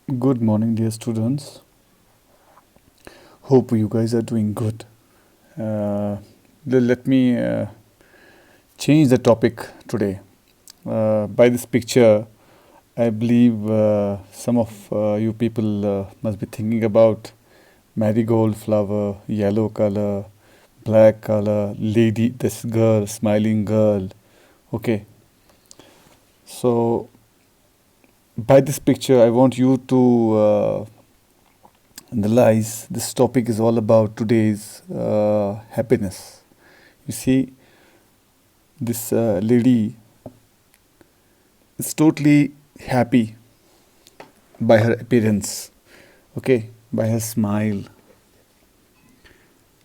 Good morning, dear students. Hope you guys are doing good. Let me change the topic today. By this picture, I believe some of you people must be thinking about marigold flower, yellow color, black color, lady, this girl, smiling girl. Okay, so by this picture, I want you to analyze this topic is all about today's happiness. You see, this lady is totally happy by her appearance, okay, by her smile.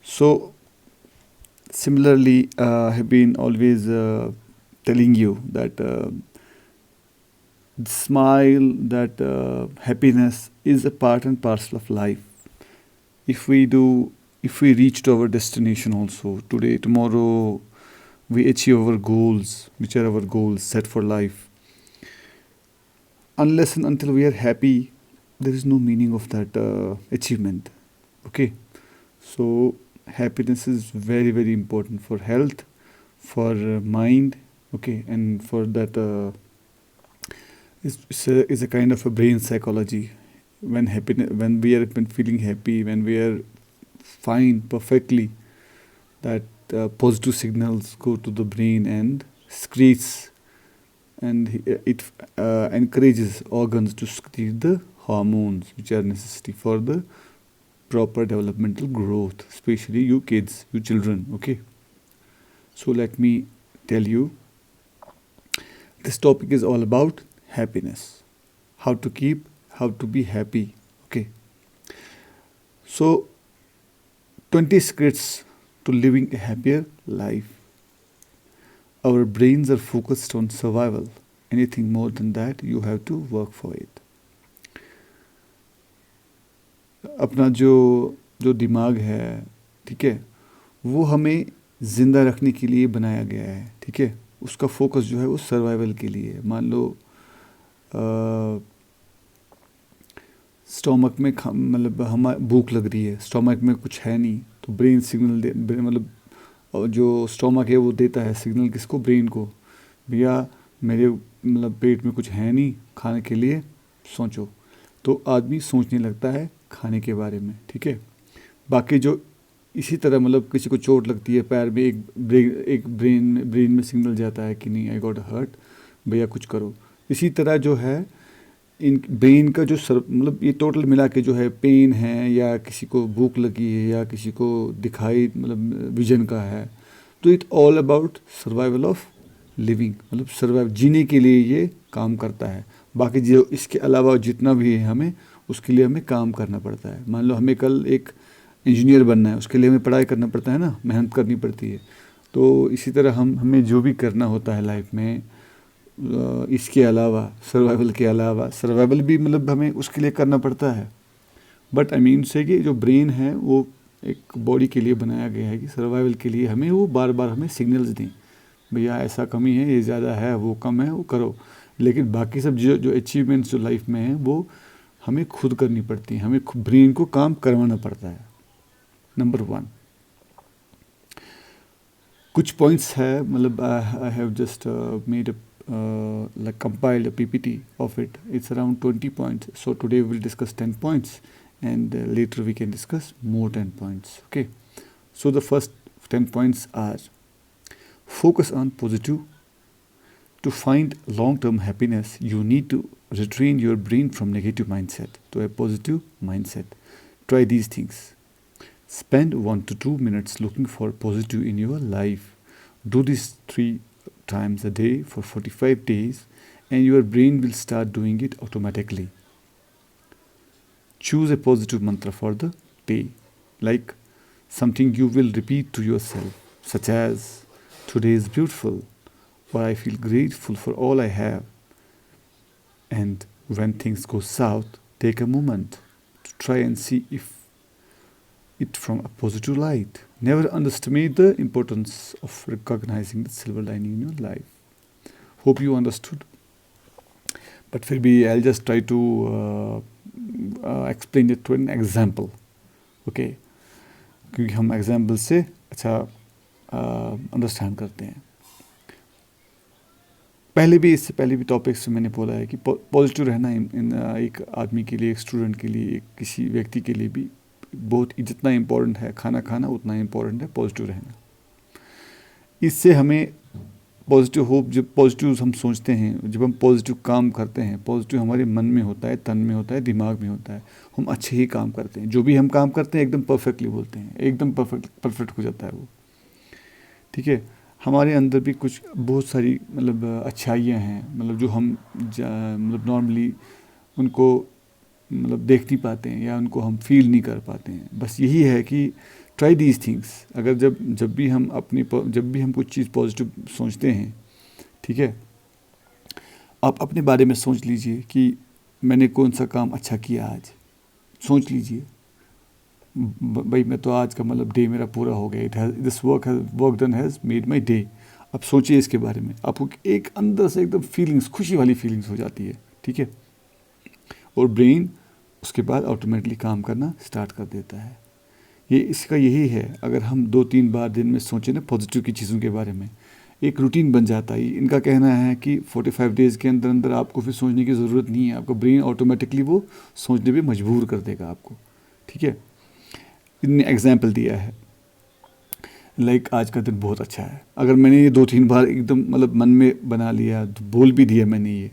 So, similarly, I have been always telling you that smile, that happiness is a part and parcel of life. If we do, if we reach to our destination also, today, tomorrow, we achieve our goals, which are our goals set for life. Unless and until we are happy, there is no meaning of that achievement. Okay, so happiness is very very important for health, for mind. Okay, and for that is a kind of a brain psychology. When happiness, when we are been feeling happy, when we are fine perfectly, that positive signals go to the brain and secretes, and it encourages organs to secrete the hormones which are necessary for the proper developmental growth, especially you kids, you children. Okay, so let me tell you, this topic is all about happiness, how to keep, how to be happy. Okay, so 20 secrets to living a happier life. Our brains are focused on survival. Anything more than that, you have to work for it. अपना जो जो दिमाग है, ठीक है, वो हमें ज़िंदा रखने के लिए बनाया गया है, ठीक है। उसका फोकस जो है वो सर्वाइवल के लिए है। मान लो स्टोमक में मतलब हम भूख लग रही है, स्टोमक में कुछ है नहीं, तो ब्रेन सिग्नल दे, मतलब जो स्टोमक है वो देता है सिग्नल किसको, ब्रेन को, भैया मेरे मतलब पेट में कुछ है नहीं खाने के लिए, सोचो। तो आदमी सोचने लगता है खाने के बारे में, ठीक है। बाकी जो इसी तरह मतलब किसी को चोट लगती है पैर में, एक ब्रेन में सिग्नल जाता है कि नहीं आई गॉट हर्ट, भैया कुछ करो। इसी तरह जो है इन ब्रेन का जो मतलब ये टोटल मिला के जो है पेन है, या किसी को भूख लगी है, या किसी को दिखाई मतलब विजन का है, तो it all about survival of living, मतलब सर्वाइव, जीने के लिए ये काम करता है। बाकी जो इसके अलावा जितना भी है हमें उसके लिए हमें काम करना पड़ता है। मान लो हमें कल एक इंजीनियर बनना है, उसके लिए हमें पढ़ाई करना पड़ता है ना, मेहनत करनी पड़ती है। तो इसी तरह हमें जो भी करना होता है लाइफ में, इसके अलावा सर्वाइवल के अलावा, सर्वाइवल भी मतलब हमें उसके लिए करना पड़ता है। बट आई मीन से कि जो ब्रेन है वो एक बॉडी के लिए बनाया गया है कि सर्वाइवल के लिए हमें वो बार बार हमें सिग्नल्स दें, भैया ऐसा कमी है, ये ज़्यादा है, वो कम है, वो करो। लेकिन बाकी सब जो अचीवमेंट्स जो लाइफ में हैं वो हमें खुद करनी पड़ती हैं, हमें ब्रेन को काम करवाना पड़ता है। नंबर 1 कुछ पॉइंट्स है, मतलब I have just made a like compiled a PPT of it. It's around 20 points. So today we'll discuss 10 points, and later we can discuss more 10 points. Okay. So the first 10 points are: focus on positive. To find long-term happiness, you need to retrain your brain from negative mindset to a positive mindset. Try these things. Spend 1 to 2 minutes looking for positive in your life. Do this 3 times a day for 45 days, and your brain will start doing it automatically. Choose a positive mantra for the day, like something you will repeat to yourself, such as today is beautiful, or I feel grateful for all I have. And when things go south, take a moment to try and see if it from a positive light. Never underestimate the importance of recognizing the silver lining in your life. Hope you understood. But फिर भी I'll just try to explain it through an example, okay, क्योंकि हम example से अच्छा understand करते हैं। इससे पहले भी टॉपिक्स मैंने बोला है कि पॉजिटिव रहना एक आदमी के लिए, एक स्टूडेंट के लिए, किसी व्यक्ति के लिए भी बहुत जितना इम्पोर्टेंट है खाना खाना, उतना इम्पोर्टेंट है पॉजिटिव रहना। इससे हमें पॉजिटिव होप, जब पॉजिटिव हम सोचते हैं, जब हम पॉजिटिव काम करते हैं, पॉजिटिव हमारे मन में होता है, तन में होता है, दिमाग में होता है, हम अच्छे ही काम करते हैं। जो भी हम काम करते हैं एकदम परफेक्टली बोलते हैं, एकदम परफेक्ट हो जाता है वो, ठीक है। हमारे अंदर भी कुछ बहुत सारी मतलब अच्छाइयाँ हैं, मतलब जो हम मतलब नॉर्मली उनको मतलब देख नहीं पाते हैं या उनको हम फील नहीं कर पाते हैं। बस यही है कि ट्राई दीज थिंग्स। अगर जब भी हम कुछ चीज़ पॉजिटिव सोचते हैं, ठीक है, आप अपने बारे में सोच लीजिए कि मैंने कौन सा काम अच्छा किया आज, सोच लीजिए भाई मैं तो आज का मतलब डे मेरा पूरा हो गया, this work done has made my day. अब सोचिए इसके बारे में, आपको एक अंदर से एकदम फीलिंग्स, खुशी वाली फीलिंग्स हो जाती है, ठीक है। और ब्रेन उसके बाद ऑटोमेटिकली काम करना स्टार्ट कर देता है। इसका यही है, अगर हम 2-3 बार दिन में सोचें ना पॉजिटिव की चीज़ों के बारे में, एक रूटीन बन जाता है। इनका कहना है कि 45 डेज़ के अंदर अंदर आपको फिर सोचने की ज़रूरत नहीं है, आपका ब्रेन ऑटोमेटिकली वो सोचने पे मजबूर कर देगा आपको, ठीक है। इनने एग्जाम्पल दिया है, लाइक आज का दिन बहुत अच्छा है। अगर मैंने ये 2-3 बार एकदम मतलब मन में बना लिया, तो बोल भी दिया मैंने ये,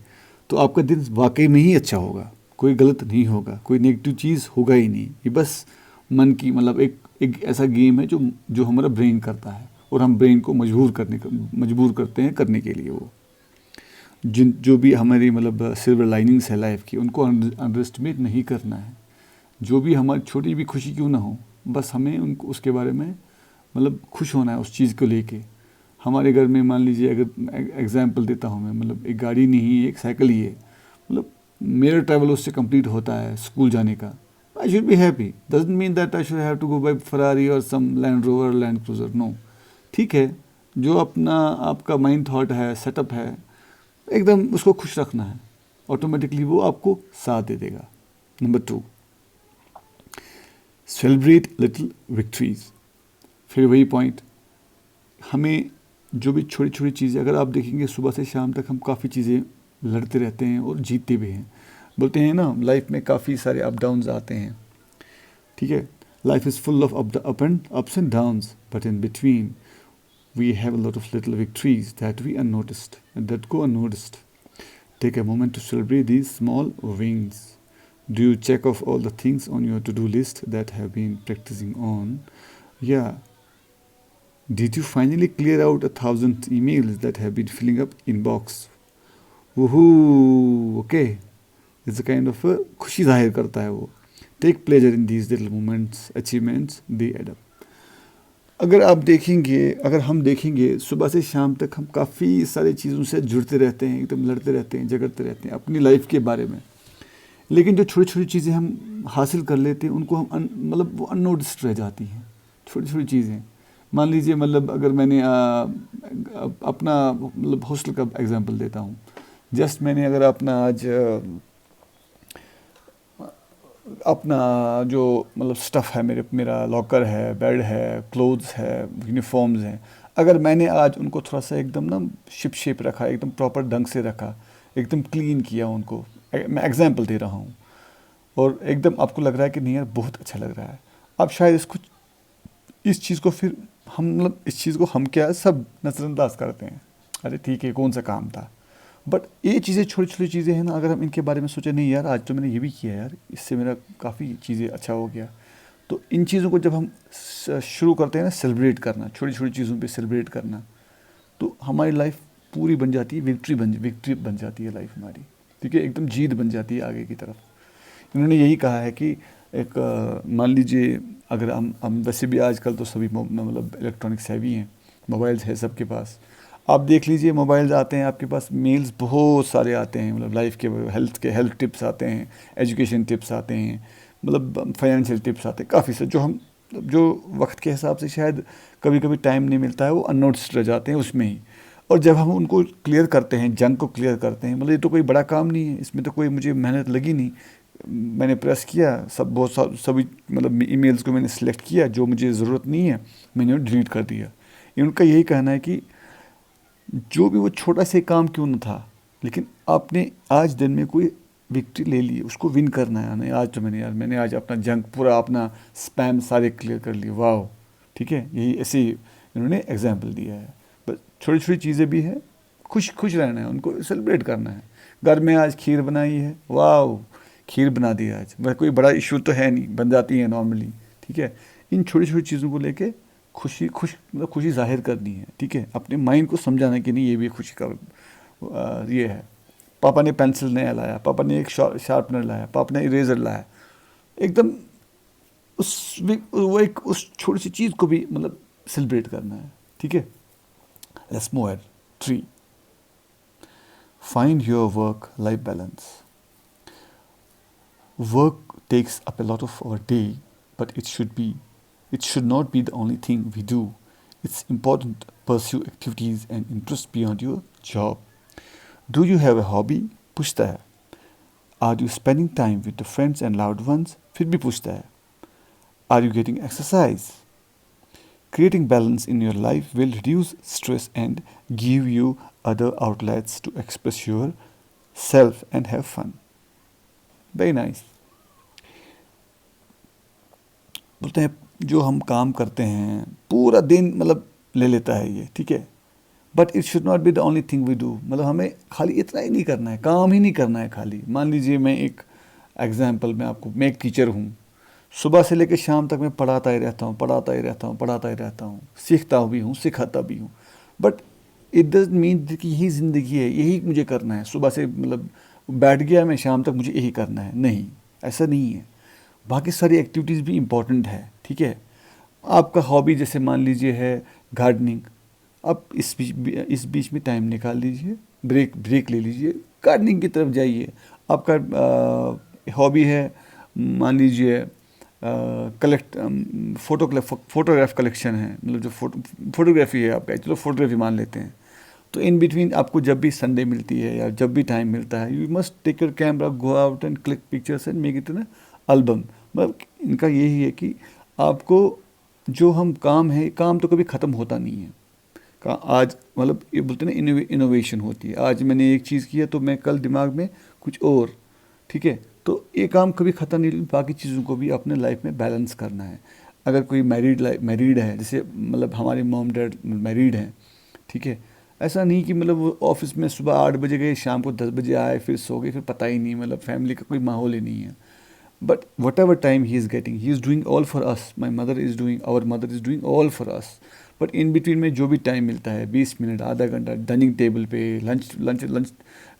तो आपका दिन वाकई में ही अच्छा होगा, कोई गलत नहीं होगा, कोई नेगेटिव चीज़ होगा ही नहीं। ये बस मन की मतलब एक ऐसा गेम है जो हमारा ब्रेन करता है, और हम ब्रेन को मजबूर करते हैं करने के लिए। वो जो भी हमारी मतलब सिल्वर लाइनिंग्स है लाइफ की, उनको अंडर एस्टिमेट नहीं करना है। जो भी हमारी छोटी भी खुशी क्यों ना हो, बस हमें उनको उसके बारे में मतलब खुश होना है उस चीज़ को लेके। हमारे घर में मान लीजिए, अगर एग्जांपल देता हूँ मैं, मतलब एक गाड़ी नहीं है, एक साइकिल ही है, मतलब मेरा ट्रैवल उससे कंप्लीट होता है स्कूल जाने का, I should be happy. Doesn't mean that I should have to go buy Ferrari और some Land Rover, Land Cruiser, no. ठीक है, जो अपना आपका माइंड थॉट है, सेटअप है, एकदम उसको खुश रखना है, ऑटोमेटिकली वो आपको साथ दे देगा। Number 2, celebrate little victories. फिर वही पॉइंट, हमें जो भी छोटी छोटी चीज़ें, अगर आप देखेंगे सुबह से शाम तक हम काफ़ी चीज़ें लड़ते रहते हैं और जीतते भी हैं। बोलते हैं ना, लाइफ में काफ़ी सारे अप डाउन्स आते हैं, ठीक है। Life is full of ups and downs, but in between we have a lot of little victories that we unnoticed and that go unnoticed. Take a moment to celebrate these small wins. Do you check off all the things on your to-do list that have been practicing on? Yeah. Did you finally clear out 1,000 emails that have been filling up inbox? Woohoo! Okay. It's a kind of a खुशी जाहिर करता है वो. Take pleasure in these little moments, achievements, they add up. अगर हम देखेंगे सुबह से शाम तक हम काफ़ी सारी चीज़ों से जुड़ते रहते हैं, एकदम लड़ते रहते हैं, झगड़ते रहते हैं अपनी लाइफ के बारे में। लेकिन जो छोटी छोटी चीज़ें हम हासिल कर लेते हैं, उनको हम मतलब वो अननोटिस्ड रह जाती हैं। छोटी छोटी चीज़ें, मान लीजिए मतलब अगर मैंने अपना मतलब हॉस्टल का एग्जांपल देता हूँ। जस्ट मैंने अगर अपना जो मतलब स्टफ़ है, मेरा लॉकर है, बेड है, क्लोथ्स है, यूनिफॉर्म्स हैं, अगर मैंने आज उनको थोड़ा सा एकदम ना शिप शेप रखा, एकदम प्रॉपर ढंग से रखा, एकदम क्लीन किया उनको, मैं एग्जांपल दे रहा हूँ, और एकदम आपको लग रहा है कि नहीं यार बहुत अच्छा लग रहा है, अब शायद इस चीज़ को फिर हम मतलब इस चीज़ को हम क्या सब नज़रअंदाज करते हैं, अरे ठीक है कौन सा काम था। बट ये चीज़ें छोटी छोटी चीज़ें हैं ना, अगर हम इनके बारे में सोचें, नहीं यार आज तो मैंने ये भी किया यार, इससे मेरा काफ़ी चीज़ें अच्छा हो गया। तो इन चीज़ों को जब हम शुरू करते हैं ना सेलिब्रेट करना, छोटी छोटी चीज़ों पे सेलिब्रेट करना, तो हमारी लाइफ पूरी बन जाती है, विक्ट्री बन जाती है लाइफ हमारी, ठीक है, एकदम जीत बन जाती है आगे की तरफ। इन्होंने यही कहा है कि एक मान लीजिए अगर हम वैसे भी आजकल तो सभी मतलब इलेक्ट्रॉनिक्स हैवी हैं, मोबाइल्स है सबके पास। आप देख लीजिए मोबाइल्स आते हैं आपके पास, मेल्स बहुत सारे आते हैं, मतलब लाइफ के हेल्थ टिप्स आते हैं, एजुकेशन टिप्स आते हैं, मतलब फाइनेंशियल टिप्स आते हैं, काफ़ी से जो वक्त के हिसाब से शायद कभी कभी टाइम नहीं मिलता है, वो अननोटिस्ड रह जाते हैं उसमें ही। और जब हम उनको क्लियर करते हैं, जंक को क्लियर करते हैं, मतलब ये तो कोई बड़ा काम नहीं है, इसमें तो कोई मुझे मेहनत लगी नहीं, मैंने प्रेस किया, सभी मतलब ईमेल्स को मैंने सिलेक्ट किया, जो मुझे ज़रूरत नहीं है मैंने वो डिलीट कर दिया। उनका यही कहना है कि जो भी वो छोटा सा काम क्यों न था, लेकिन आपने आज दिन में कोई विक्ट्री ले ली, उसको विन करना है। नहीं आज तो मैंने आज अपना जंक पूरा अपना स्पैम सारे क्लियर कर लिए, वाह। ठीक है, यही ऐसे ही इन्होंने एग्जाम्पल दिया है। बस छोटी छोटी चीज़ें भी है, खुश खुश रहना है, उनको सेलिब्रेट करना है। घर में आज खीर बनाई है, वाह, खीर बना दी आज, बस कोई बड़ा इशू तो है नहीं, बन जाती है नॉर्मली। ठीक है, इन छोटी छोटी चीज़ों को लेके मतलब खुशी जाहिर करनी है। ठीक है, अपने माइंड को समझाना कि नहीं ये भी खुशी का ये है। पापा ने पेंसिल नया लाया, पापा ने एक शार्पनर लाया, पापा ने इरेजर लाया, एकदम उस छोटी सी चीज़ को भी मतलब सेलिब्रेट करना है। ठीक है, let's move at 3, find your work life balance. Work takes up a lot of our day, but it should not be the only thing we do. It's important to pursue activities and interests beyond your job. Do you have a hobby? पूछता है. Are you spending time with the friends and loved ones? फिर भी पूछता है. Are you getting exercise? Creating balance in your life will reduce stress and give you other outlets to express yourself and have fun. Very nice. बोलते हैं जो हम काम करते हैं पूरा दिन मतलब ले लेता है ये, ठीक है, but it should not be the only thing we do. मतलब हमें खाली इतना ही नहीं करना है, काम ही नहीं करना है खाली। मान लीजिए मैं एक एग्जांपल में आपको, मैं एक टीचर हूँ, सुबह से लेकर शाम तक मैं पढ़ाता ही रहता हूँ, सीखता भी हूँ, सिखाता भी हूँ, बट इट डज मीन कि यही ज़िंदगी है, यही मुझे करना है, सुबह से मतलब बैठ गया मैं शाम तक मुझे यही करना है, नहीं, ऐसा नहीं है। बाकी सारी एक्टिविटीज़ भी इम्पॉर्टेंट है। ठीक है, आपका हॉबी जैसे मान लीजिए है गार्डनिंग, आप इस बीच में टाइम निकाल लीजिए, ब्रेक ले लीजिए, गार्डनिंग की तरफ जाइए। आपका हॉबी है मान लीजिए फोटोग्राफ कलेक्शन है, मतलब जो फोटोग्राफी है आपका, चलो फोटोग्राफी मान लेते हैं, तो इन बिटवीन आपको जब भी संडे मिलती है या जब भी टाइम मिलता है, you must take your camera, go out and click pictures and make it an album. मतलब इनका यही है कि आपको जो हम काम है, काम तो कभी ख़त्म होता नहीं है। आज मतलब ये बोलते हैं ना इनोवेशन होती है, आज मैंने एक चीज़ किया तो मैं कल दिमाग में कुछ और, ठीक है, तो ये काम कभी ख़त्म नहीं, बाकी चीज़ों को भी अपने लाइफ में बैलेंस करना है। अगर कोई मैरिड है, जैसे मतलब हमारे मॉम डैड मैरिड हैं, ठीक है, ऐसा नहीं कि मतलब वो ऑफिस में सुबह 8 बजे गए, शाम को 10 बजे आए, फिर सो गए, फिर पता ही नहीं, मतलब फैमिली का कोई माहौल ही नहीं है। But whatever time he is getting, he is doing all for us. Our mother is doing all for us. But in between में जो भी टाइम मिलता है, 20 मिनट, आधा घंटा, डाइनिंग टेबल पे,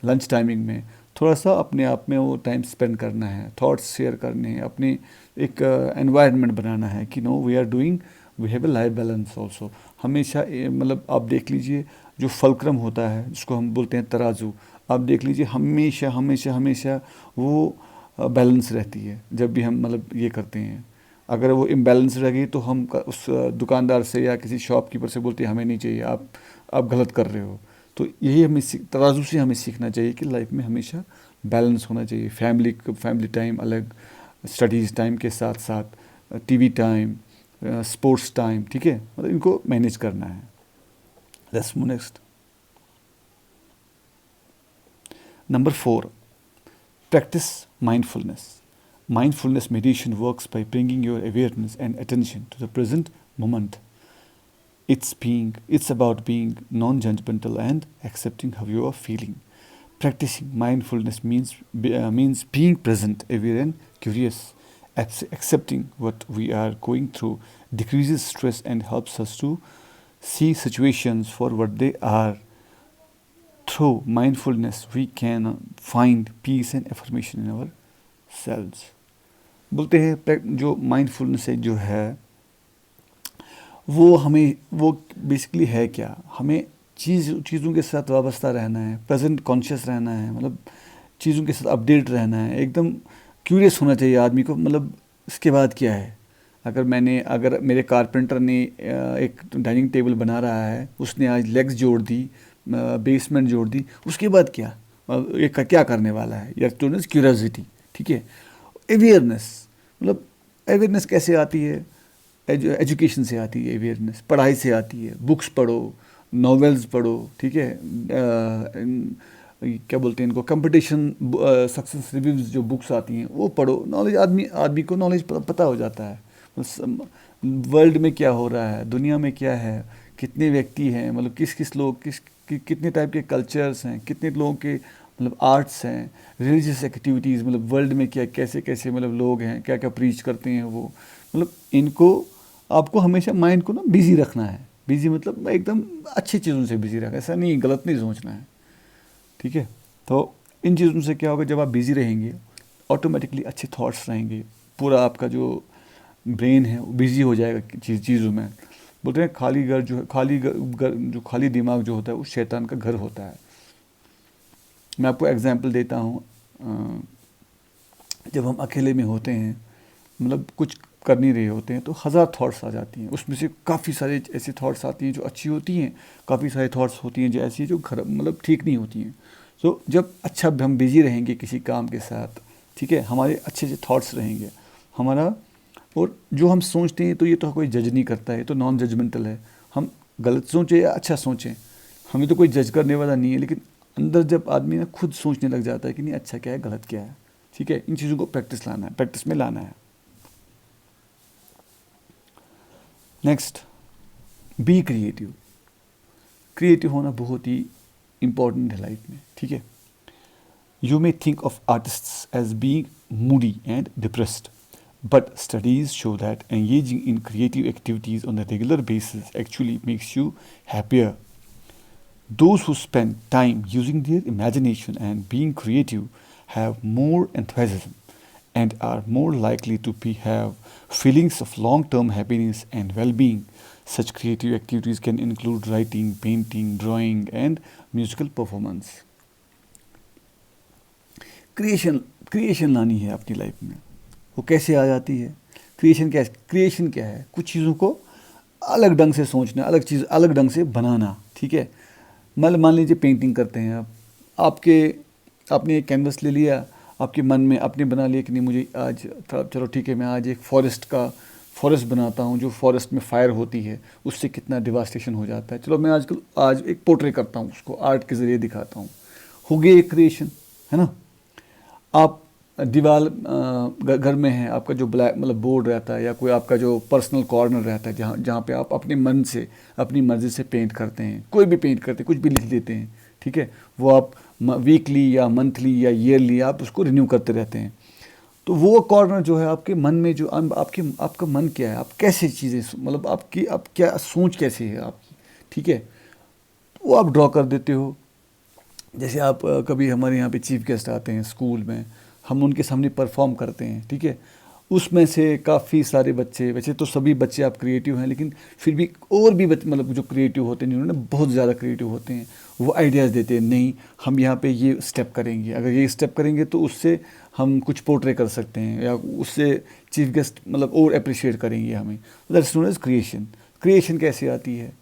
लंच टाइमिंग में थोड़ा सा अपने आप में वो टाइम स्पेंड करना है, थॉट्स शेयर करने हैं, अपने एक एनवायरनमेंट बनाना है कि no we have a life balance also. हमेशा मतलब आप देख लीजिए जो फलक्रम होता है, जिसको हम बोलते हैं तराजू, आप देख लीजिए हमेशा हमेशा हमेशा वो बैलेंस रहती है जब भी हम मतलब ये करते हैं। अगर वो इम्बैलेंस रहेगी तो हम उस दुकानदार से या किसी शॉपकीपर से बोलते हैं हमें नहीं चाहिए, आप गलत कर रहे हो। तो यही हमें तराजू से हमें सीखना चाहिए कि लाइफ में हमेशा बैलेंस होना चाहिए। फैमिली टाइम अलग, स्टडीज़ टाइम के साथ साथ टीवी टाइम, स्पोर्ट्स टाइम, ठीक है, मतलब इनको मैनेज करना है। Let's move next. Number 4, practice mindfulness. Mindfulness meditation works by bringing your awareness and attention to the present moment. It's about being non-judgmental and accepting how you are feeling. Practicing mindfulness means being present, aware and curious. Accepting what we are going through decreases stress and helps us to see situations for what they are. Through mindfulness, we can find peace and affirmation in ourselves. बोलते हैं जो mindfulness है जो है वो basically है क्या, हमें चीज़ों के साथ वाबस्ता रहना है, प्रेजेंट कॉन्शियस रहना है, मतलब चीज़ों के साथ अपडेट रहना है, एकदम क्यूरियस होना चाहिए आदमी को। मतलब इसके बाद क्या है, अगर मेरे कारपेंटर ने एक डाइनिंग टेबल बना रहा है, उसने आज लेग्स जोड़ दी, बेसमेंट जोड़ दी, उसके बाद क्या, ये क्या करने वाला है, या तो क्यूरियोसिटी। ठीक है, अवेयरनेस, मतलब अवेयरनेस कैसे आती है? एजुकेशन से आती है अवेयरनेस, पढ़ाई से आती है। बुक्स पढ़ो, नॉवेल्स पढ़ो, ठीक है, क्या बोलते हैं इनको, कंपटीशन सक्सेस रिव्यूज जो बुक्स आती हैं वो पढ़ो। नॉलेज आदमी को नॉलेज पता हो जाता है, वर्ल्ड में क्या हो रहा है, दुनिया में क्या है, कितने व्यक्ति हैं, मतलब किस किस लोग कितने टाइप के कल्चर्स हैं, कितने लोगों के मतलब आर्ट्स हैं, रिलीजियस एक्टिविटीज़, मतलब वर्ल्ड में क्या कैसे कैसे मतलब लोग हैं, क्या क्या प्रीच करते हैं वो, मतलब इनको आपको हमेशा माइंड को ना बिजी रखना है। बिजी मतलब एकदम अच्छी चीज़ों से बिजी रखना, ऐसा नहीं गलत नहीं सोचना है, ठीक है। तो इन चीज़ों से क्या होगा, जब आप बिजी रहेंगे ऑटोमेटिकली अच्छे थॉट्स रहेंगे, पूरा आपका जो ब्रेन है वो बिजी हो जाएगा चीज़ों में। बोलते हैं खाली घर जो जो खाली दिमाग जो होता है वो शैतान का घर होता है। मैं आपको एग्जांपल देता हूँ, जब हम अकेले में होते हैं, मतलब कुछ कर नहीं रहे होते हैं, तो हज़ार थॉट्स आ जाती हैं। उसमें से काफ़ी सारे ऐसी थॉट्स आती हैं जो अच्छी होती हैं, काफ़ी सारी थॉट्स होती हैं जो ऐसी जो मतलब ठीक नहीं होती हैं। तो जब अच्छा हम बिजी रहेंगे किसी काम के साथ, ठीक है, हमारे अच्छे अच्छे थॉट्स रहेंगे हमारा, और जो हम सोचते हैं तो ये तो कोई जज नहीं करता है, तो नॉन जजमेंटल है। हम गलत सोचें या अच्छा सोचें, हमें तो कोई जज करने वाला नहीं है, लेकिन अंदर जब आदमी ना खुद सोचने लग जाता है कि नहीं अच्छा क्या है गलत क्या है, ठीक है, इन चीज़ों को प्रैक्टिस में लाना है। Next, be creative. क्रिएटिव होना बहुत ही इम्पोर्टेंट है लाइफ में, ठीक है। You may think of artists as being moody and depressed, but studies show that engaging in creative activities on a regular basis actually makes you happier. Those who spend time using their imagination and being creative have more enthusiasm and are more likely to have feelings of long-term happiness and well-being. Such creative activities can include writing, painting, drawing, and musical performance. Creation लानी है अपनी life में। वो कैसे आ जाती है? Creation क्या है? कुछ चीज़ों को अलग ढंग से सोचना, अलग ढंग से बनाना, ठीक है। मतलब मान लीजिए पेंटिंग करते हैं आप, आपने एक कैनवस ले लिया, आपके मन में आपने बना लिया कि नहीं मुझे आज चलो ठीक है मैं आज एक फॉरेस्ट बनाता हूँ, जो फॉरेस्ट में फायर होती है उससे कितना डिवास्टेशन हो जाता है, चलो मैं आज एक पोर्ट्रेट करता हूँ, उसको आर्ट के ज़रिए दिखाता हूँ, हो गई एक क्रिएशन, है ना। आप दीवार घर में है, आपका जो ब्लैक मतलब बोर्ड रहता है या कोई आपका जो पर्सनल कॉर्नर रहता है जहाँ पे आप अपने मन से अपनी मर्ज़ी से पेंट करते हैं, कोई भी पेंट करते हैं, कुछ भी लिख देते हैं, ठीक है, वो आप वीकली या मंथली या ईयरली आप उसको रिन्यू करते रहते हैं। तो वो कॉर्नर जो है आपके मन में, जो आपका मन क्या है, आप कैसे चीज़ें मतलब आप क्या सोच कैसी है आपकी, ठीक है, वो आप ड्रॉ कर देते हो। जैसे आप कभी हमारे यहाँ पे चीफ गेस्ट आते हैं स्कूल में, हम उनके सामने परफॉर्म करते हैं, ठीक है, उसमें से काफ़ी सारे बच्चे, वैसे तो सभी बच्चे आप क्रिएटिव हैं, लेकिन फिर भी और भी बच्चे मतलब जो क्रिएटिव होते हैं, जिन्होंने बहुत ज़्यादा क्रिएटिव होते हैं, वो आइडियाज़ देते हैं, नहीं हम यहाँ पे ये स्टेप करेंगे, अगर ये स्टेप करेंगे तो उससे हम कुछ पोर्ट्रे कर सकते हैं, या उससे चीफ गेस्ट मतलब और अप्रिशिएट करेंगे हमें। That's known as creation. Creation कैसे आती है?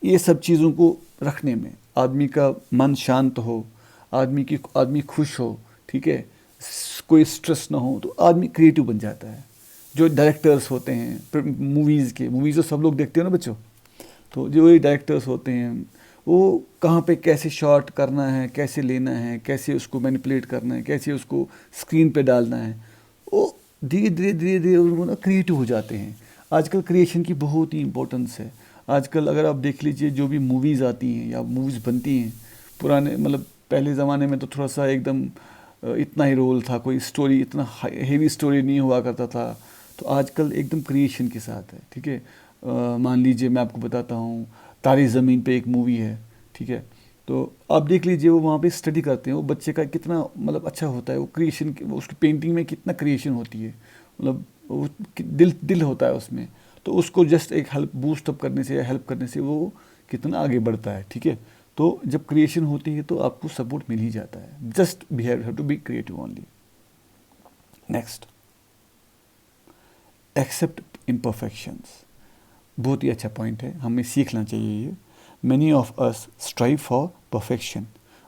ये सब चीज़ों को रखने में, आदमी का मन शांत हो, आदमी खुश हो, ठीक है, कोई स्ट्रेस ना हो, तो आदमी क्रिएटिव बन जाता है। जो डायरेक्टर्स होते हैं मूवीज़ तो सब लोग देखते हो ना बच्चों, तो जो ये डायरेक्टर्स होते हैं वो कहाँ पे कैसे शॉट करना है, कैसे लेना है, कैसे उसको मैनिपुलेट करना है, कैसे उसको स्क्रीन पे डालना है, वो धीरे धीरे उनको ना क्रिएटिव हो जाते हैं। आजकल क्रिएशन की बहुत ही इंपॉर्टेंस है। आजकल अगर आप देख लीजिए जो भी मूवीज़ आती हैं या मूवीज़ बनती हैं, पुराने मतलब पहले ज़माने में तो थोड़ा सा एकदम इतना ही रोल था, कोई स्टोरी इतना हेवी स्टोरी नहीं हुआ करता था। तो आजकल एकदम क्रिएशन के साथ है, ठीक है। मान लीजिए मैं आपको बताता हूँ, तारे ज़मीन पे एक मूवी है, ठीक है, तो आप देख लीजिए वो वहाँ पे स्टडी करते हैं, वो बच्चे का कितना मतलब अच्छा होता है, वो क्रिएशन, उसकी पेंटिंग में कितना क्रिएशन होती है, मतलब वो दिल होता है उसमें, तो उसको जस्ट एक बूस्ट अप करने से या हेल्प करने से वो कितना आगे बढ़ता है, ठीक है। तो जब क्रिएशन होती है तो आपको सपोर्ट मिल ही जाता है, just have to be creative only. Next, accept imperfections. बहुत ही अच्छा पॉइंट है, हमें सीखना चाहिए ये। Many of us strive for perfection,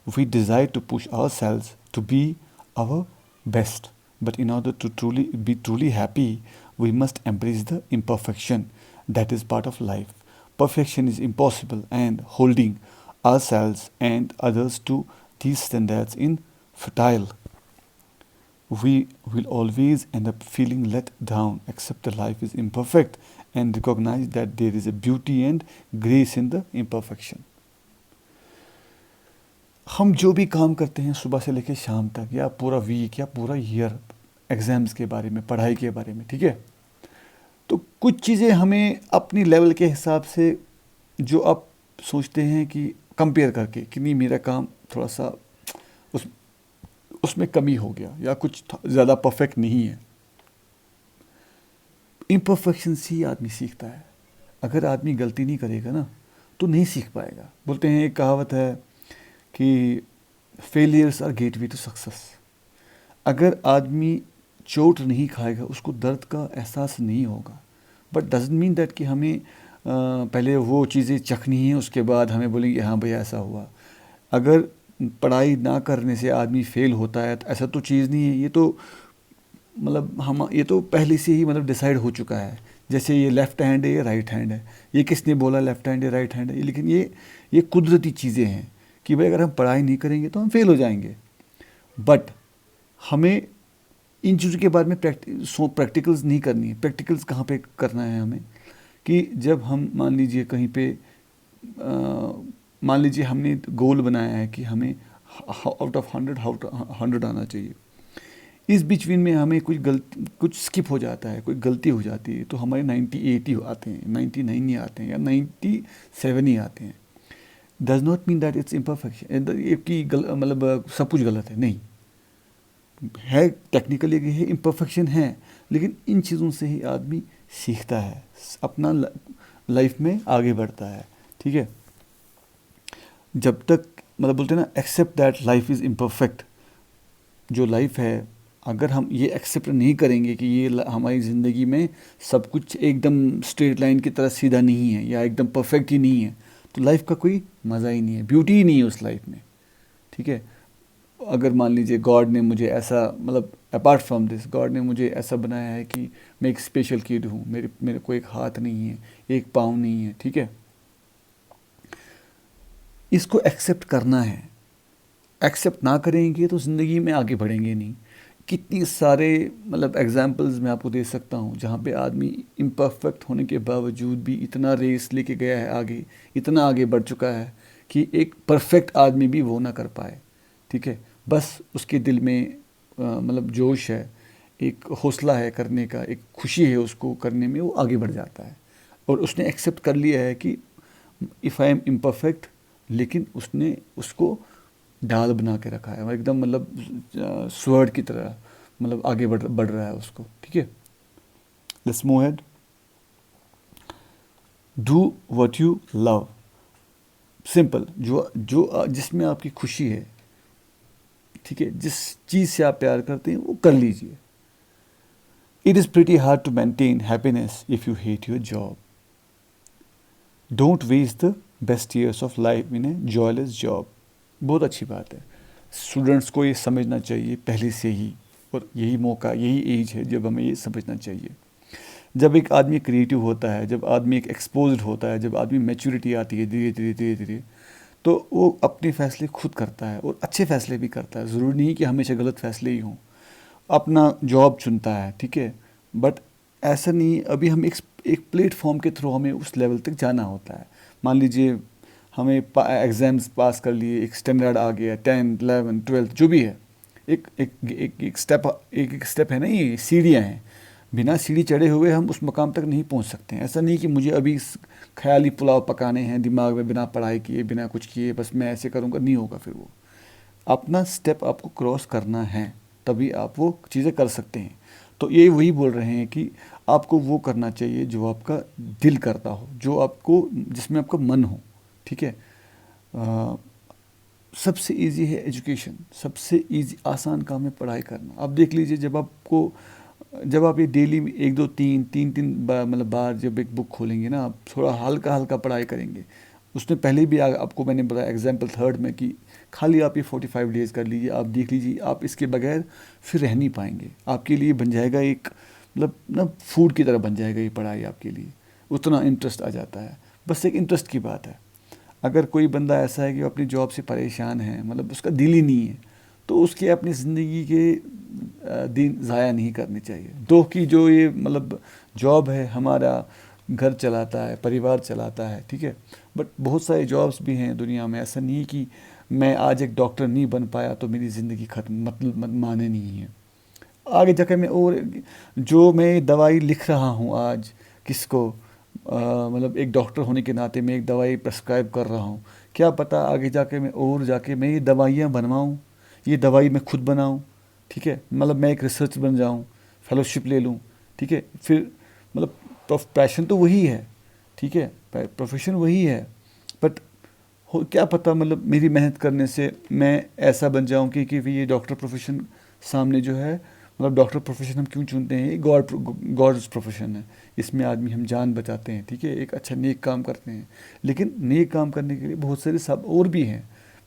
we desire to push ourselves to be our best, But in order to be truly happy, we must embrace the imperfection that is part of life. Perfection is impossible, and holding ourselves and others to these standards in futile. We will always end up feeling let down. Accept that life is imperfect and recognize that there is a beauty and grace in the imperfection. हम जो भी काम करते हैं सुबह से लेकर शाम तक, या पूरा वीक या पूरा ईयर, एग्ज़ाम्स के बारे में, पढ़ाई के बारे में, ठीक है, तो कुछ चीज़ें हमें अपनी लेवल के हिसाब से, जो आप सोचते हैं कि कंपेयर करके कि नहीं मेरा काम थोड़ा सा उसमें कमी हो गया या कुछ ज़्यादा परफेक्ट नहीं है। इम्परफेक्शन से ही आदमी सीखता है। अगर आदमी गलती नहीं करेगा ना तो नहीं सीख पाएगा। बोलते हैं, एक कहावत है कि failures are gateway to success. अगर आदमी चोट नहीं खाएगा उसको दर्द का एहसास नहीं होगा। बट डजंट मीन दैट कि हमें पहले वो चीज़ें चखनी है उसके बाद हमें बोलेंगे हाँ भैया ऐसा हुआ। अगर पढ़ाई ना करने से आदमी फेल होता है तो ऐसा तो चीज़ नहीं है। ये तो मतलब ये तो पहले से ही मतलब डिसाइड हो चुका है। जैसे ये लेफ़्ट हैंड है या राइट हैंड है, ये किसने बोला लेफ़्ट हैंड या राइट हैंड है? लेकिन ये कुदरती चीज़ें हैं कि भाई अगर हम पढ़ाई नहीं करेंगे तो हम फेल हो जाएंगे। बट हमें इन चीज़ों के बारे में प्रैक्टिकल्स नहीं करनी है। प्रैक्टिकल्स कहाँ पे करना है हमें कि जब हम मान लीजिए कहीं पे मान लीजिए हमने गोल बनाया है कि हमें आउट ऑफ 100 आना चाहिए। इस बीचवीन में हमें कुछ स्किप हो जाता है, कोई गलती हो जाती है तो हमारे 98 ही आते हैं, 99 ही आते हैं या 97 ही आते हैं। Does not mean that it's imperfection कि मतलब सब कुछ गलत है, नहीं है। टेक्निकली है, इम्परफेक्शन है, लेकिन इन चीज़ों से ही आदमी सीखता है, अपना लाइफ में आगे बढ़ता है। ठीक है, जब तक मतलब बोलते हैं ना, accept that life is imperfect. जो लाइफ है, अगर हम ये एक्सेप्ट नहीं करेंगे कि ये हमारी ज़िंदगी में सब कुछ एकदम स्ट्रेट लाइन की तरह सीधा नहीं है या एकदम परफेक्ट ही नहीं है, तो लाइफ का कोई मज़ा ही नहीं है, ब्यूटी ही नहीं है उस लाइफ में। ठीक है, अगर मान लीजिए गॉड ने मुझे ऐसा मतलब अपार्ट फ्रॉम दिस, गॉड ने मुझे ऐसा बनाया है कि मैं एक स्पेशल किड हूँ, मेरे को एक हाथ नहीं है, एक पाँव नहीं है। ठीक है, इसको एक्सेप्ट करना है। एक्सेप्ट ना करेंगे तो ज़िंदगी में आगे बढ़ेंगे नहीं। कितनी सारे मतलब एग्जाम्पल्स मैं आपको दे सकता हूँ जहाँ पे आदमी इम्परफेक्ट होने के बावजूद भी इतना रेस लेके गया है आगे, इतना आगे बढ़ चुका है कि एक परफेक्ट आदमी भी वो ना कर पाए। ठीक है, बस उसके दिल में मतलब जोश है, एक हौसला है करने का, एक खुशी है उसको करने में, वो आगे बढ़ जाता है। और उसने एक्सेप्ट कर लिया है कि इफ़ आई एम इम्परफेक्ट, लेकिन उसने उसको ढाल बना के रखा है, एकदम मतलब स्वर्ड की तरह मतलब आगे बढ़ रहा है उसको। ठीक है, let's move ahead. Do what you love. Simple, जो जिसमें आपकी खुशी है, ठीक है, जिस चीज़ से आप प्यार करते हैं वो कर लीजिए। It is pretty hard to maintain happiness if you hate your job. Don't waste the best years of life in a joyless job. बहुत अच्छी बात है, स्टूडेंट्स को ये समझना चाहिए पहले से ही, और यही मौका, यही एज है जब हमें ये समझना चाहिए। जब एक आदमी क्रिएटिव होता है, जब आदमी एक एक्सपोज्ड होता है, जब आदमी मैच्योरिटी आती है धीरे धीरे धीरे धीरे, तो वो अपने फ़ैसले खुद करता है और अच्छे फ़ैसले भी करता है। ज़रूरी नहीं कि हमेशा गलत फ़ैसले ही हों। अपना जॉब चुनता है, ठीक है, बट ऐसा नहीं, अभी हम एक प्लेटफॉर्म के थ्रू हमें उस लेवल तक जाना होता है। मान लीजिए हमें एग्ज़ाम्स पास कर लिए, एक स्टैंडर्ड आ गया, 10th 11th 12th जो भी है, एक स्टेप है ना, ये सीढ़ियाँ हैं। बिना सीढ़ी चढ़े हुए हम उस मकाम तक नहीं पहुंच सकते हैं। ऐसा नहीं कि मुझे अभी ख्याली पुलाव पकाने हैं दिमाग में, बिना पढ़ाई किए, बिना कुछ किए, बस मैं ऐसे करूँगा, नहीं होगा। फिर वो अपना स्टेप आपको क्रॉस करना है, तभी आप वो चीज़ें कर सकते हैं। तो ये वही बोल रहे हैं कि आपको वो करना चाहिए जो आपका दिल करता हो, जो आपको, जिसमें आपका मन हो। ठीक है, सबसे इजी है एजुकेशन, सबसे इजी आसान काम है पढ़ाई करना। आप देख लीजिए, जब आप ये डेली 1 2 3 3 3 मतलब बार जब एक बुक खोलेंगे ना, आप थोड़ा हल्का हल्का पढ़ाई करेंगे, उसने पहले भी आपको मैंने बताया एग्जाम्पल थर्ड में कि खाली आप ये 45 डेज़ कर लीजिए, आप देख लीजिए आप इसके बगैर फिर रह नहीं पाएंगे। आपके लिए बन जाएगा एक मतलब ना फूड की तरह बन जाएगा ये पढ़ाई आपके लिए, उतना इंटरेस्ट आ जाता है। बस एक इंटरेस्ट की बात है। अगर कोई बंदा ऐसा है कि वो अपनी जॉब से परेशान है, मतलब उसका दिल ही नहीं है, तो उसके अपनी ज़िंदगी के दिन ज़ाया नहीं करने चाहिए। दो की जो ये मतलब जॉब है हमारा घर चलाता है, परिवार चलाता है, ठीक है। बट बहुत सारे जॉब्स भी हैं दुनिया में। ऐसा नहीं है कि मैं आज एक डॉक्टर नहीं बन पाया तो मेरी ज़िंदगी खत्म, मतलब माने नहीं है। आगे जाके मैं और जो मैं दवाई लिख रहा हूँ आज किसको, मतलब एक डॉक्टर होने के नाते मैं एक दवाई प्रेस्क्राइब कर रहा हूँ, क्या पता आगे जाके मैं और जाके मैं ये दवाइयाँ बनवाऊँ, ये दवाई मैं खुद बनाऊँ, ठीक है। मतलब मैं एक रिसर्च बन जाऊँ, फेलोशिप ले लूँ, ठीक है। फिर मतलब पैशन तो वही है, ठीक है, प्रोफेशन वही है। बट हो क्या पता मतलब मेरी मेहनत करने से मैं ऐसा बन जाऊं कि ये डॉक्टर प्रोफेशन सामने जो है, मतलब डॉक्टर प्रोफेशन हम क्यों चुनते हैं, ये गॉड्स प्रोफेशन है। इसमें आदमी हम जान बचाते हैं, ठीक है, एक अच्छा नेक काम करते हैं। लेकिन नेक काम करने के लिए बहुत सारे सब और भी हैं।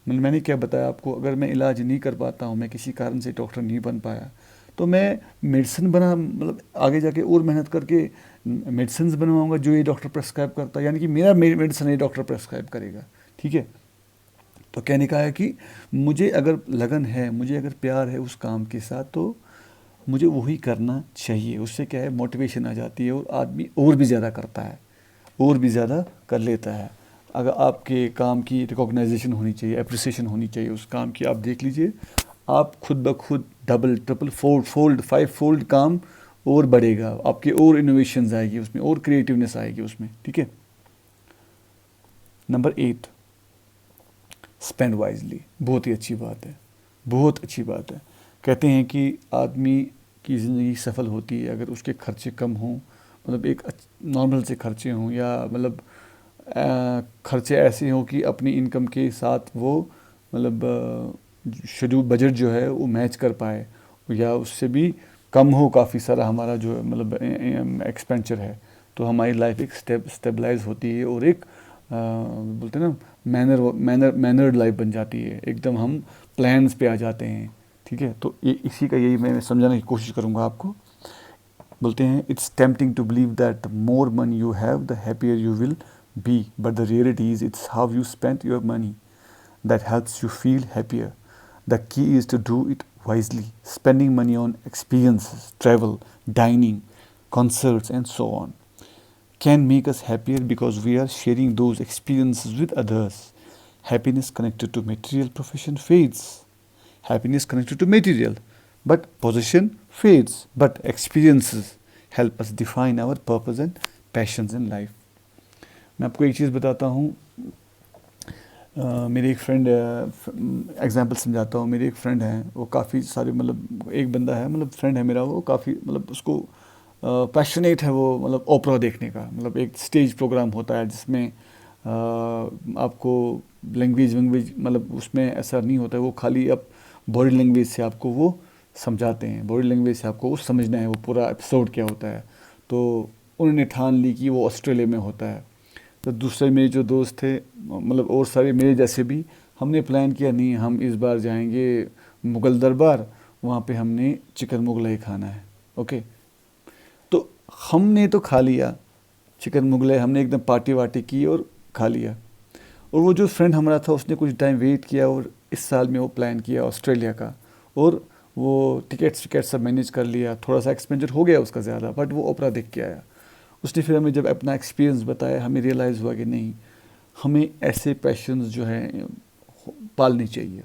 मतलब मैंने क्या बताया आपको, अगर मैं इलाज नहीं कर पाता हूँ, मैं किसी कारण से डॉक्टर नहीं बन पाया, तो मैं मेडिसिन बना मतलब आगे जाके और मेहनत करके मेडिसिन बनवाऊंगा जो ये डॉक्टर प्रेस्क्राइब करता है, यानी कि मेरा मेडिसिन ये डॉक्टर प्रेस्क्राइब करेगा, ठीक है। तो कहने का है कि मुझे अगर लगन है, मुझे अगर प्यार है उस काम के साथ, तो मुझे वही करना चाहिए। उससे क्या है, मोटिवेशन आ जाती है और आदमी और भी ज़्यादा करता है, और भी ज़्यादा कर लेता है। अगर आपके काम की रिकॉग्नाइजेशन होनी चाहिए, अप्रिसिएशन होनी चाहिए उस काम की। आप देख लीजिए, आप खुद ब खुद डबल ट्रिपल फोल्ड 5 फोल्ड काम और बढ़ेगा, आपके और इनोवेशंस आएगी उसमें, और क्रिएटिवनेस आएगी उसमें, ठीक है। Number 8, spend wisely. बहुत ही अच्छी बात है, बहुत अच्छी बात है। कहते हैं कि आदमी की ज़िंदगी सफल होती है अगर उसके खर्चे कम हों, मतलब एक नॉर्मल से खर्चे हों, या मतलब खर्चे ऐसे हों कि अपनी इनकम के साथ वो मतलब शेड्यूल बजट जो है वो मैच कर पाए, या उससे भी कम हो काफ़ी सारा हमारा जो मतलब एक्सपेंचर है। तो हमारी लाइफ एक स्टेबलाइज होती है और एक बोलते हैं ना मैनर्ड लाइफ बन जाती है, एकदम हम प्लान्स पे आ जाते हैं, ठीक है। तो ये इसी का यही मैं समझाने की कोशिश करूँगा आपको। बोलते हैं it's tempting to believe that the more money you have the happier you will be, but the reality is it's how you spend your money that helps you feel happier. The key is to do it wisely, spending money on experiences, travel, dining, concerts, and so on can make us happier because we are sharing those experiences with others. Happiness connected to material profession fades. Happiness connected to material, but possession fades. But experiences help us define our purpose and passions in life. मैं आपको एक चीज़ बताता हूँ। मेरी एक friend, example समझाता हूँ। मेरी एक फ्रेंड है, वो काफ़ी सारे मतलब एक बंदा है, मतलब फ्रेंड है मेरा, वो काफ़ी मतलब उसको पैशनेट है वो, मतलब ओपरा देखने का। मतलब एक स्टेज प्रोग्राम होता है जिसमें आपको लैंग्वेज मतलब उसमें ऐसा नहीं होता है, वो खाली अब बॉडी लैंग्वेज से आपको वो समझाते हैं, बॉडी लैंग्वेज से आपको वो समझना है वो पूरा एपिसोड क्या होता है। तो उन्होंने ठान ली कि वो ऑस्ट्रेलिया में होता है। तो दूसरे मेरे जो दोस्त थे, मतलब और सारे मेरे जैसे भी, हमने प्लान किया नहीं हम इस बार जाएंगे मुग़ल दरबार, वहाँ पे हमने चिकन मुगलई खाना है, ओके। तो हमने तो खा लिया चिकन मुगलई, हमने एकदम पार्टी वार्टी की और खा लिया। और वो जो फ्रेंड हमारा था उसने कुछ टाइम वेट किया और इस साल में वो प्लान किया ऑस्ट्रेलिया का, और वो टिकट्स सब मैनेज कर लिया। थोड़ा सा एक्सपेंचर हो गया उसका ज़्यादा, बट वो ओपरा देख के आया। उसने फिर हमें जब अपना एक्सपीरियंस बताया, हमें रियलाइज़ हुआ कि नहीं, हमें ऐसे पैशंस जो हैं पालने चाहिए।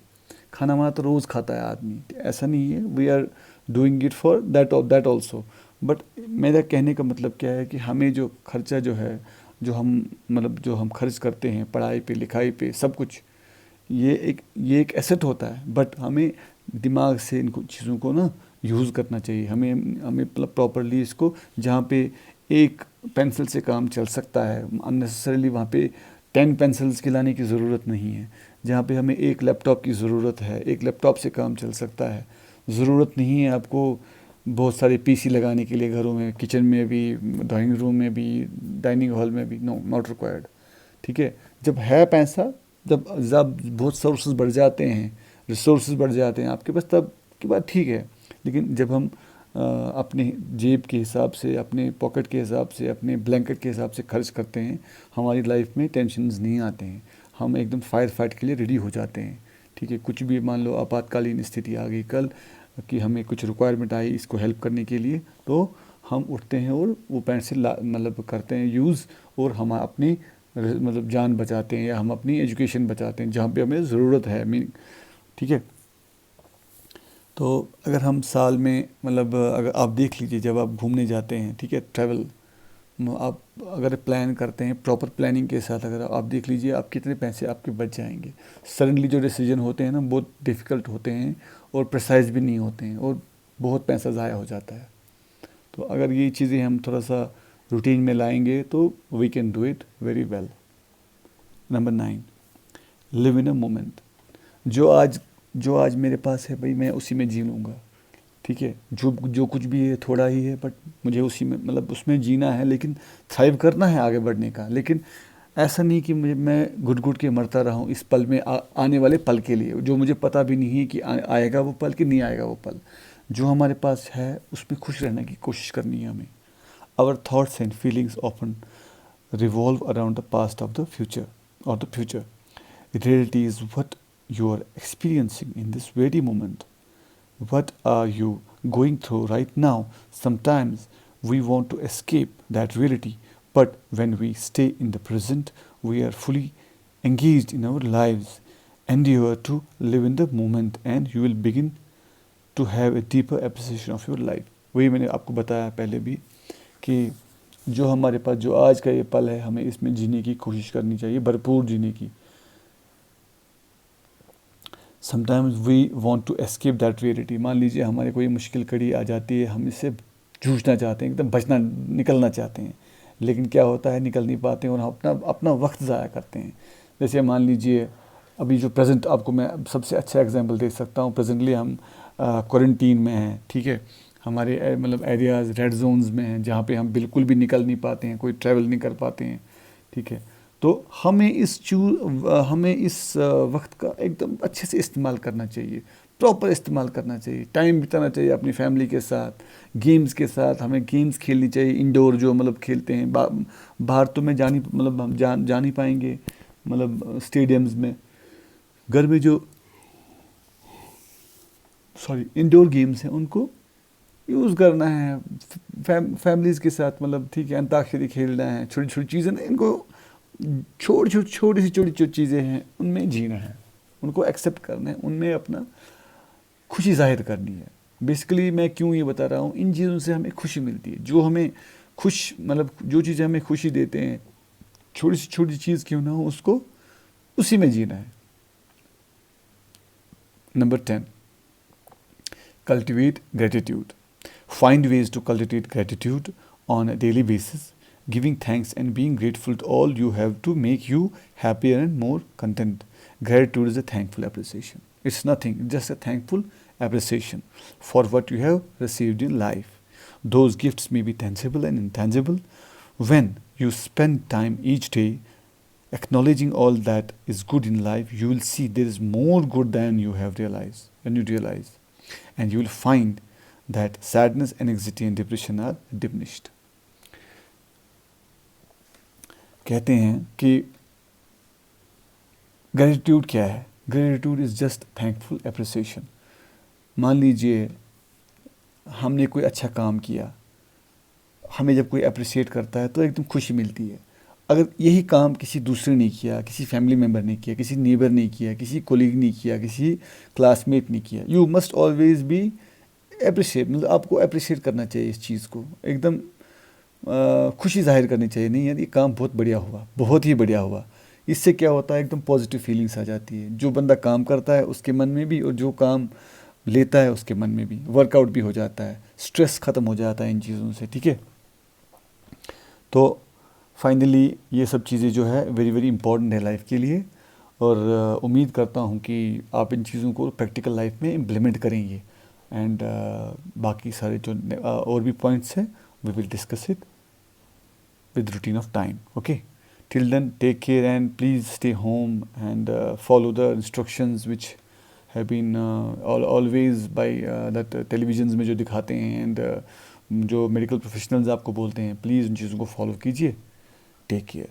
खाना वाना तो रोज़ खाता है आदमी, ऐसा नहीं है, we are doing it for that also. But मेरा कहने का मतलब क्या है कि हमें जो खर्चा जो है, जो हम खर्च करते हैं पढ़ाई पे, लिखाई पे, सब कुछ, ये एक एसेट होता है। बट हमें दिमाग से इनको चीज़ों को ना यूज़ करना चाहिए। हमें मतलब प्रॉपरली इसको, जहाँ पे एक पेंसिल से काम चल सकता है, अननेसेसरीली वहाँ पे 10 पेंसिल्स की लाने की ज़रूरत नहीं है। जहाँ पे हमें एक लैपटॉप की ज़रूरत है, एक लैपटॉप से काम चल सकता है। ज़रूरत नहीं है आपको बहुत सारे पीसी लगाने के लिए घरों में, किचन में भी, ड्राइंग रूम में भी, डाइनिंग हॉल में भी, नो, नॉट रिक्वायर्ड, ठीक है। जब है पैसा, जब बहुत सोर्सेज बढ़ जाते हैं, रिसोर्सेज बढ़ जाते हैं आपके पास, तब की बात ठीक है। लेकिन जब हम अपने जेब के हिसाब से, अपने पॉकेट के हिसाब से, अपने ब्लैंकेट के हिसाब से खर्च करते हैं, हमारी लाइफ में टेंशन्स नहीं आते हैं, हम एकदम फायर फाइट के लिए रेडी हो जाते हैं। ठीक है, कुछ भी मान लो आपातकालीन स्थिति आ गई कल कि हमें कुछ रिक्वायरमेंट आई इसको हेल्प करने के लिए, तो हम उठते हैं और वो पैसे मतलब करते हैं यूज़, और हम अपनी मतलब जान बचाते हैं या हम अपनी एजुकेशन बचाते हैं जहाँ पे हमें ज़रूरत है। मीन ठीक है। तो अगर हम साल में मतलब अगर आप देख लीजिए, जब आप घूमने जाते हैं, ठीक है, ट्रैवल आप अगर प्लान करते हैं प्रॉपर प्लानिंग के साथ, अगर आप देख लीजिए आप कितने पैसे आपके बच जाएंगे। सडनली जो डिसीजन होते हैं ना बहुत डिफ़िकल्ट होते हैं और प्रिसाइज भी नहीं होते हैं और बहुत पैसा ज़ाया हो जाता है। तो अगर ये चीज़ें हम थोड़ा सा रूटीन में लाएंगे तो we can do it very well. Number 9, live in a moment. जो आज मेरे पास है भाई, मैं उसी में जी लूँगा। ठीक है, जो जो कुछ भी है थोड़ा ही है, बट मुझे उसी में मतलब उसमें जीना है, लेकिन थ्राइव करना है आगे बढ़ने का। लेकिन ऐसा नहीं कि मैं घुट घुट के मरता रहा हूँ इस पल में, आने वाले पल के लिए, जो मुझे पता भी नहीं है कि आएगा वो पल कि नहीं आएगा वो पल। जो हमारे पास है उसमें खुश रहने की कोशिश करनी है हमें। Our thoughts and feelings often revolve around the past of the future or the future. Reality is what you are experiencing in this very moment. What are you going through right now? Sometimes we want to escape that reality, but when we stay in the present, we are fully engaged in our lives. Endeavor to live in the moment, and you will begin to have a deeper appreciation of your life. वही मैंने आपको बताया पहले भी कि जो हमारे पास जो आज का ये पल है, हमें इसमें जीने की कोशिश करनी चाहिए, भरपूर जीने की। Sometimes we want to escape that reality. मान लीजिए हमारे कोई मुश्किल कड़ी आ जाती है, हम इससे जूझना चाहते हैं, एकदम बचना निकलना चाहते हैं, लेकिन क्या होता है निकल नहीं पाते हैं और हम अपना अपना वक्त ज़ाया करते हैं। जैसे मान लीजिए अभी जो प्रेजेंट, आपको मैं सबसे अच्छा एग्जांपल दे सकता हूँ। प्रेजेंटली हम क्वारंटीन में हैं, ठीक है, हमारे मतलब एरियाज़ रेड जोन्स में हैं जहाँ पे हम बिल्कुल भी निकल नहीं पाते हैं, कोई ट्रैवल नहीं कर पाते हैं। ठीक है, तो हमें इस वक्त का एकदम अच्छे से इस्तेमाल करना चाहिए, प्रॉपर इस्तेमाल करना चाहिए, टाइम बिताना चाहिए अपनी फैमिली के साथ, गेम्स के साथ। हमें गेम्स खेलनी चाहिए इंडोर, जो मतलब खेलते हैं बाहर तो मैं मतलब हम जा नहीं पाएंगे, मतलब स्टेडियम्स में। घर में जो इंडोर गेम्स हैं उनको यूज़ करना है फैमिलीज़ के साथ, मतलब ठीक है, अंताक्षरी खेलना है, छोटी छोटी चीज़ें ना, इनको छोटी छोटी चीज़ें हैं उनमें जीना है, उनको एक्सेप्ट करना है, उनमें अपना खुशी जाहिर करनी है। बेसिकली मैं क्यों ये बता रहा हूँ, इन चीज़ों से हमें खुशी मिलती है, जो हमें मतलब जो चीज़ें हमें खुशी देते हैं, छोटी सी छोटी चीज़ क्यों ना हो, उसको उसी में जीना है। Number 10, cultivate gratitude. Find ways to cultivate gratitude on a daily basis. Giving thanks and being grateful to all you have to make you happier and more content. Gratitude is a thankful appreciation. It's nothing, just a thankful appreciation for what you have received in life. Those gifts may be tangible and intangible. When you spend time each day acknowledging all that is good in life, you will see there is more good than you realize. And you will find that sadness, anxiety and depression are diminished. कहते हैं कि gratitude क्या है? Gratitude is just thankful appreciation. मान लीजिए हमने कोई अच्छा काम किया, हमें जब कोई अप्रिशिएट करता है तो एकदम खुशी मिलती है। अगर यही काम किसी दूसरे ने किया, किसी फैमिली मेम्बर ने किया, किसी नेबर ने किया, किसी कोलीग ने किया, किसी क्लासमेट ने किया, you must always be appreciate, मतलब आपको अप्रिशिएट करना चाहिए इस चीज़ को, एकदम खुशी जाहिर करनी चाहिए। नहीं यार ये काम बहुत बढ़िया हुआ, बहुत ही बढ़िया हुआ। इससे क्या होता है, एकदम पॉजिटिव फीलिंग्स आ जाती है, जो बंदा काम करता है उसके मन में भी और जो काम लेता है उसके मन में भी। वर्कआउट भी हो जाता है, स्ट्रेस ख़त्म हो जाता है इन चीज़ों से। ठीक है, तो फाइनली ये सब चीज़ें जो है वेरी वेरी इंपॉर्टेंट है लाइफ के लिए, और उम्मीद करता हूँ कि आप इन चीज़ों को प्रैक्टिकल लाइफ में इम्प्लीमेंट करेंगे। एंड बाकी सारे जो और भी पॉइंट्स हैं we will discuss it with routine of time. Okay, Till then, take care and please stay home and follow the instructions which have been always by that televisions में जो दिखाते हैं and जो मेडिकल प्रोफेशनल्स आपको बोलते हैं, please उन चीज़ों को फॉलो कीजिए. Take care.